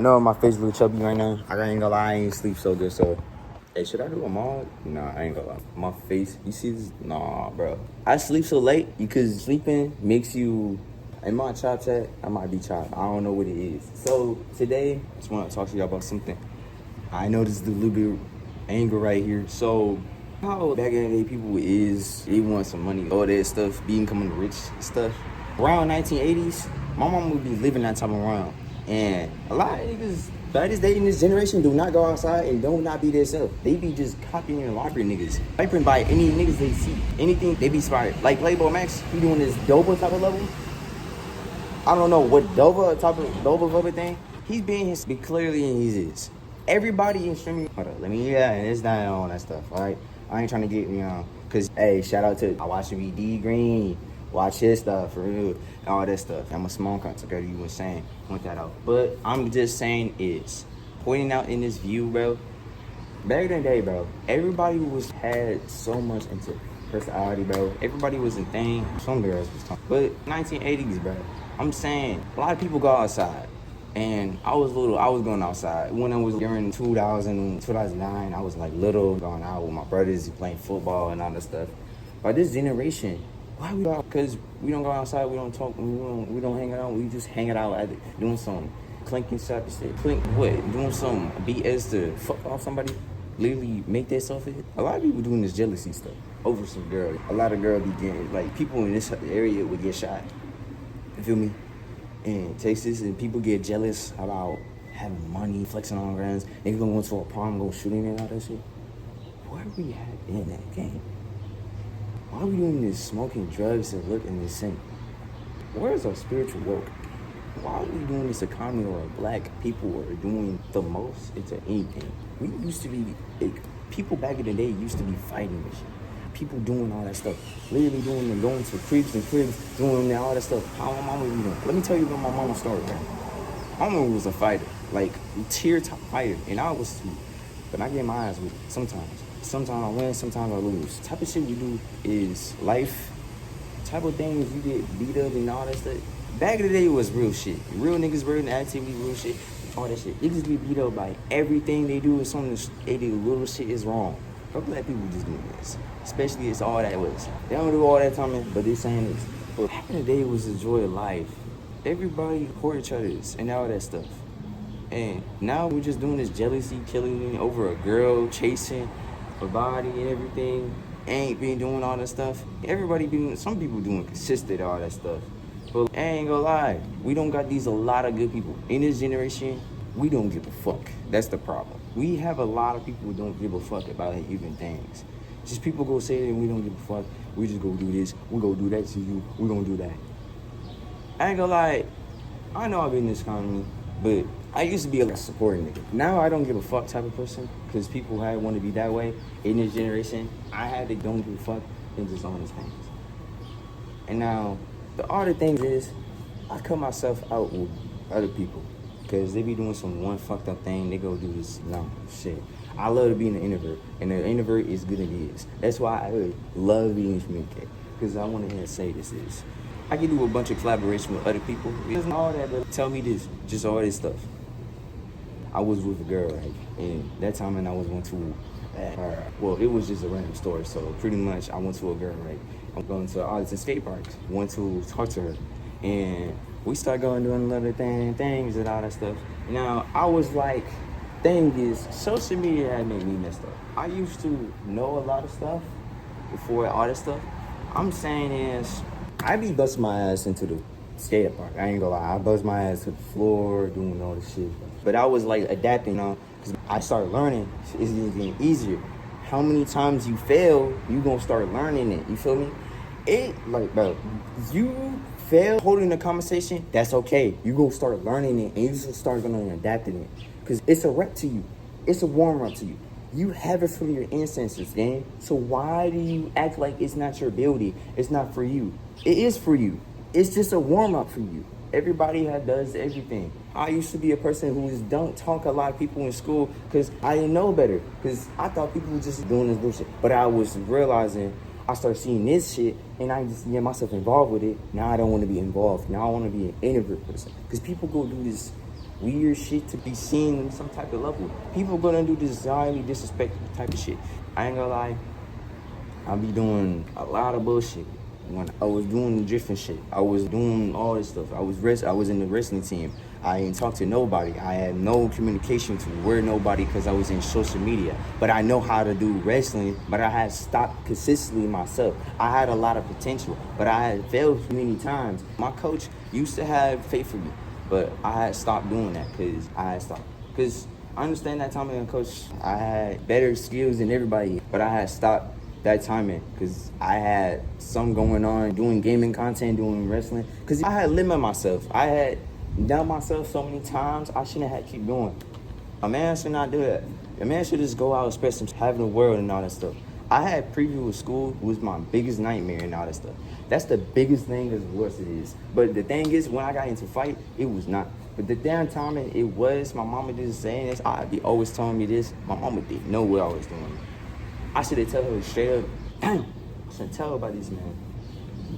know my face a little chubby right now. I ain't gonna lie, I ain't sleep so good, so. Hey, should I do a mod? Nah, I ain't gonna lie. My face, you see this? Nah, bro. I sleep so late because sleeping makes you, in my chop chat, I might be chopped. I don't know what it is. So today, I just want to talk to y'all about something. I know this is a little bit anger right here. So how back in the day people they want some money, all that stuff, becoming rich stuff. Around 1980s, my mom would be living that time around. And a lot of niggas back in this generation do not go outside and do not be themselves. They be just copying and library niggas. Viping by any niggas they see. Anything they be inspired. Like Label Max, he doing this Dover type of level. I don't know what Dover level thing. He's being his be clearly in his is. Everybody in streaming. Hold up, it's not all that stuff, alright? I ain't trying to get cause hey, shout out to I watch D Green. Watch his stuff, for real, all that stuff. I'm a small content creator, you was saying, point that out. But I'm just saying is, pointing out in this view, bro, back in the day, bro, everybody had so much into personality, bro. Everybody was in thing. Some girls was talking. But 1980s, bro, I'm saying, a lot of people go outside. And I was going outside. When I was during 2009, I was like little, going out with my brothers, playing football and all that stuff. By this generation, why we out? Because we don't go outside, we don't talk, we don't hang out, we just hang out at doing some clinking shot shit. Doing some BS to fuck off somebody, literally make that self hit. A lot of people doing this jealousy stuff over some girl. A lot of girls be getting, like, people in this area would get shot. You feel me? In Texas, and people get jealous about having money, flexing on friends. Niggas gonna go to a prom, go shooting and all that shit. Where we at in that game? Why are we doing this smoking drugs and looking the same? Where's our spiritual work? Why are we doing this economy where black people are doing the most into anything? We used to be, people back in the day used to be fighting this shit. People doing all that stuff. Literally going to cribs, doing all that stuff. How my mama was doing. Let me tell you about my mama's story, man. My mama was a fighter, like tier top fighter, and I was too. But I get my eyes with it sometimes. Sometimes I win, sometimes I lose. The type of shit we do is life. The type of things you get beat up and all that stuff. Back in the day, it was real shit. Real niggas, real activity, real shit, all that shit. Niggas get beat up by everything they do is something they do. Little shit is wrong. But black people just doing this. Especially it's all that was. They don't do all that time, but they saying this. But back in the day, it was the joy of life. Everybody support each other and all that stuff. And now we're just doing this jealousy, killing over a girl, chasing a body and everything. Ain't been doing all that stuff. Some people doing consistent all that stuff. But I ain't gonna lie, we don't got a lot of good people. In this generation, we don't give a fuck. That's the problem. We have a lot of people who don't give a fuck about even things. Just people go say that we don't give a fuck. We just go do this. We go do that to you. We gonna do that. I ain't gonna lie, I know I've been in this economy, but I used to be a supporting nigga. Now I don't give a fuck type of person because people had want to be that way. In this generation, I had to don't give a fuck and just honest things. And now, the other thing is, I cut myself out with other people because they be doing some one fucked up thing. They go do this shit. I love being an introvert, and an introvert is good as it is. That's why I love being communicated, because I want to say this is. I can do a bunch of collaboration with other people. It doesn't all that, but tell me this, just all this stuff. I was with a girl, right? And that time, and I was going to, well, it was just a random story. So pretty much, I went to a girl, right? I'm going to Arlington skate parks. Went to talk to her, and we started going doing little things and all that stuff. Now I was like, thing is, social media had made me messed up. I used to know a lot of stuff before all this stuff. I'm saying is, I be busting my ass into the skate park. I ain't gonna lie, I bust my ass to the floor, doing all this shit. But I was like adapting, because I started learning. It's getting easier. How many times you fail, you gonna start learning it. You feel me? Bro, you fail holding the conversation, that's okay. You gonna start learning it, and you just start gonna adapting it. Because it's a rep to you. It's a warm-up to you. You have it from your ancestors, gang. So why do you act like it's not your ability? It's not for you. It is for you. It's just a warm-up for you. Everybody does everything. I used to be a person who just don't talk a lot of people in school because I didn't know better. Because I thought people were just doing this bullshit. But I was realizing, I started seeing this shit, and I just get myself involved with it. Now I don't want to be involved. Now I want to be an introvert person. Because people go do this weird shit to be seen in some type of level. People gonna do this highly disrespectful type of shit. I ain't gonna lie, I be doing a lot of bullshit. When I was doing different shit, I was doing all this stuff. I was in the wrestling team. I ain't talk to nobody. I had no communication to where nobody because I was in social media. But I know how to do wrestling, but I had stopped consistently myself. I had a lot of potential, but I had failed many times. My coach used to have faith in me, but I had stopped doing that because I understand that time as a coach, I had better skills than everybody, but I had stopped that timing because I had some going on, doing gaming content, doing wrestling, because I had limited myself. I had done myself so many times, I shouldn't have keep doing. A man should not do that. A man should just go out, express himself, have the world and all that stuff. I had preview with school was my biggest nightmare and all that stuff. That's the biggest thing as worse it is. But the thing is, when I got into fight, it was not. But the damn time it was, my mama just saying this, I'd be always telling me this. My mama didn't know what I was doing. I should have tell her straight up, damn, I shouldn't tell her about this, man.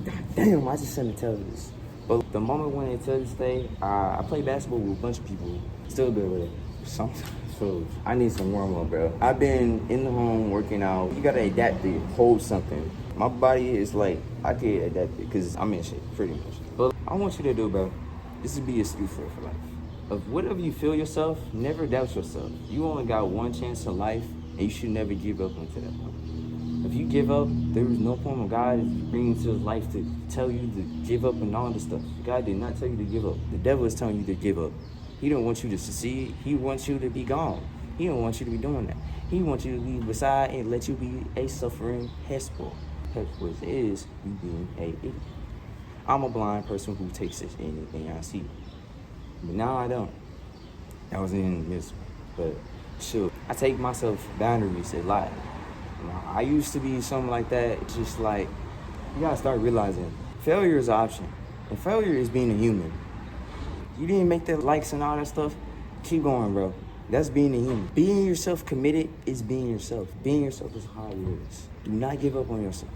God damn, I just shouldn't tell her this. But the moment when they tell this thing, I play basketball with a bunch of people, still good with it. Sometimes, so I need some warm up, bro. I've been in the home working out. You gotta adapt to hold something. My body is like, I can't adapt it because I'm in shape, pretty much. But I want you to do, bro, this would be a skill for life. Of whatever you feel yourself, never doubt yourself. You only got one chance in life, and you should never give up until that point. If you give up, there is no point of God is bringing to his life to tell you to give up and all this stuff. God did not tell you to give up. The devil is telling you to give up. He don't want you to succeed. He wants you to be gone. He don't want you to be doing that. He wants you to be beside and let you be a suffering hespel. Which is you being a idiot. I'm a blind person who takes it anything I see. But now I don't. I was in this, but sure. I take myself boundaries a lot. You know, I used to be something like that. It's just like, you gotta start realizing failure is an option. And failure is being a human. You didn't make the likes and all that stuff, keep going, bro. That's being a human. Being yourself committed is being yourself. Being yourself is how it is. Do not give up on yourself.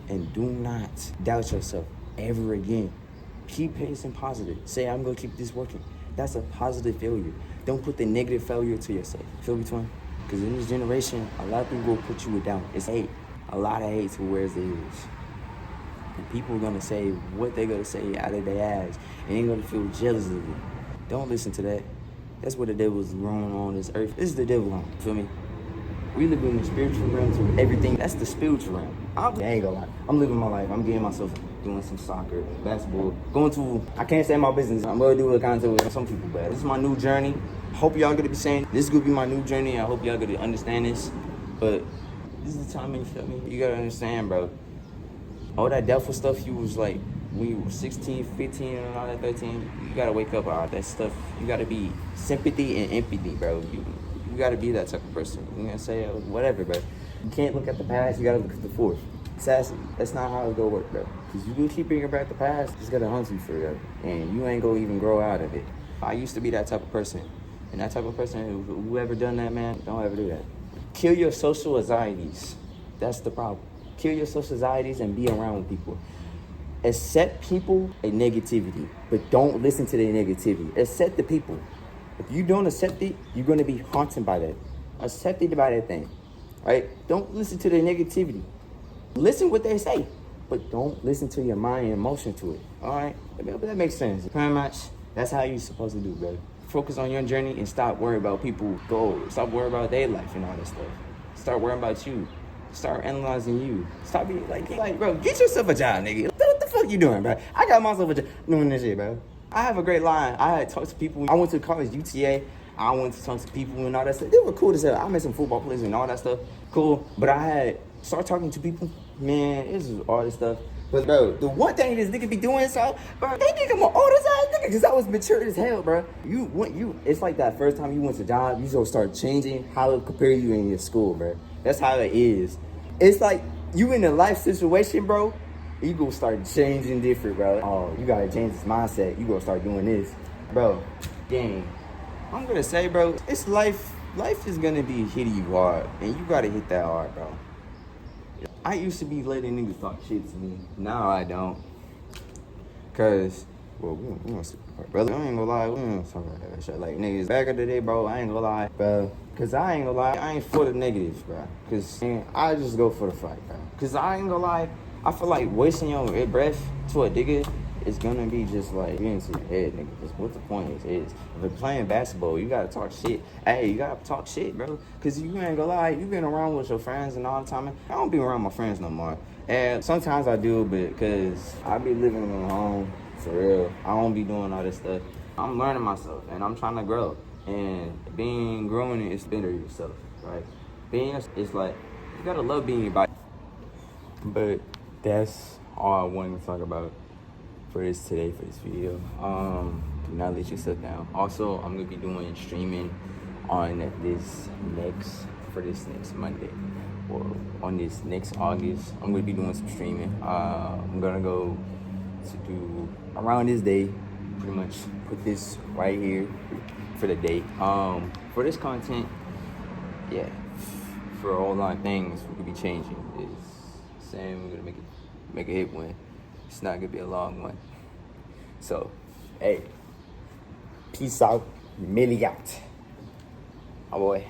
And do not doubt yourself ever again. Keep pacing positive. Say, I'm gonna keep this working. That's a positive failure. Don't put the negative failure to yourself. Feel me, twin? Because in this generation, a lot of people will put you down. It's hate. A lot of hate to where it is. And people are gonna say what they're gonna say out of their ass. And they're gonna feel jealous of you. Don't listen to that. That's what the devil's roaming on this earth. This is the devil on. Feel me? We live in the spiritual realms of everything. That's the spiritual realm. I ain't gonna lie. I'm living my life. I'm getting myself doing some soccer, basketball, I can't say my business. I'm gonna do a content with some people, but this is my new journey. Hope y'all gonna be saying, this is gonna be my new journey. I hope y'all gonna understand this. But this is the time, you feel me? You gotta understand, bro. All that doubtful stuff you was like, when you were 16, 15, and all that 13, you gotta wake up all that stuff. You gotta be sympathy and empathy, bro. You gotta be that type of person. You're gonna say whatever, bro. You can't look at the past, you gotta look at the forth. Sassy, that's not how it's gonna work, bro. Because you do keep bringing back the past, it's gonna hunt you for it. And you ain't gonna even grow out of it. I used to be that type of person. And that type of person, whoever done that, man, don't ever do that. Kill your social anxieties. That's the problem. Kill your social anxieties and be around with people. Accept people and negativity, but don't listen to their negativity. Accept the people. If you don't accept it, you're gonna be haunted by that. Accept it by that thing, right? Don't listen to their negativity. Listen what they say, but don't listen to your mind and emotion to it, all right? That makes sense. Pretty much, that's how you're supposed to do, bro. Focus on your journey and stop worrying about people's goals. Stop worrying about their life and all that stuff. Start worrying about you. Start analyzing you. Stop being like, bro, get yourself a job, nigga. What the fuck you doing, bro? I got myself a job doing this shit, bro. I have a great line. I had talked to people. I went to college, UTA. I went to talk to people and all that stuff. They were cool as hell. I met some football players and all that stuff. Cool. But I had started talking to people. Man, this is all this stuff. But bro, the one thing this nigga be doing, so bro, they think I'm an oldest ass nigga because I was mature as hell, bro. It's like that first time you went to job, you gonna start changing how it compare you in your school, bro. That's how it is. It's like you in a life situation, bro. You gonna start changing different, bro. Oh, you gotta change this mindset. You gonna start doing this, bro. Dang, I'm gonna say, bro, it's life. Life is gonna be hitting you hard, and you gotta hit that hard, bro. I used to be letting niggas talk shit to me. Now I don't. Cause Well, we don't speak about it, brother. I ain't gonna lie, we don't talk about that shit. Like, niggas, back in the day, bro, I ain't gonna lie, bro. Cause I ain't gonna lie, I ain't for the negatives, bro. Cause man, I just go for the fight, bro. Cause I ain't gonna lie, I feel like wasting your breath to a nigga is gonna be just like getting to your head, nigga. Cause what the point is if you're playing basketball, you gotta talk shit. Hey, you gotta talk shit, bro. Cause you ain't gonna lie, you been around with your friends and all the time. I don't be around my friends no more. And sometimes I do, but cause I be living at home. For real, I don't be doing all this stuff. I'm learning myself, and I'm trying to grow. And growing is better yourself, right? It's like, you gotta love being your body. But that's all I wanted to talk about for this video. Do not let yourself down. Also, I'm gonna be doing streaming on this next Monday, or on this next August. I'm gonna be doing some streaming. I'm gonna go to do around this day, pretty much put this right here for the day. For this content, yeah, for all our things we could be changing. It's saying we're gonna make a hit one. It's not gonna be a long one. So, hey, peace out, melodellya, my boy.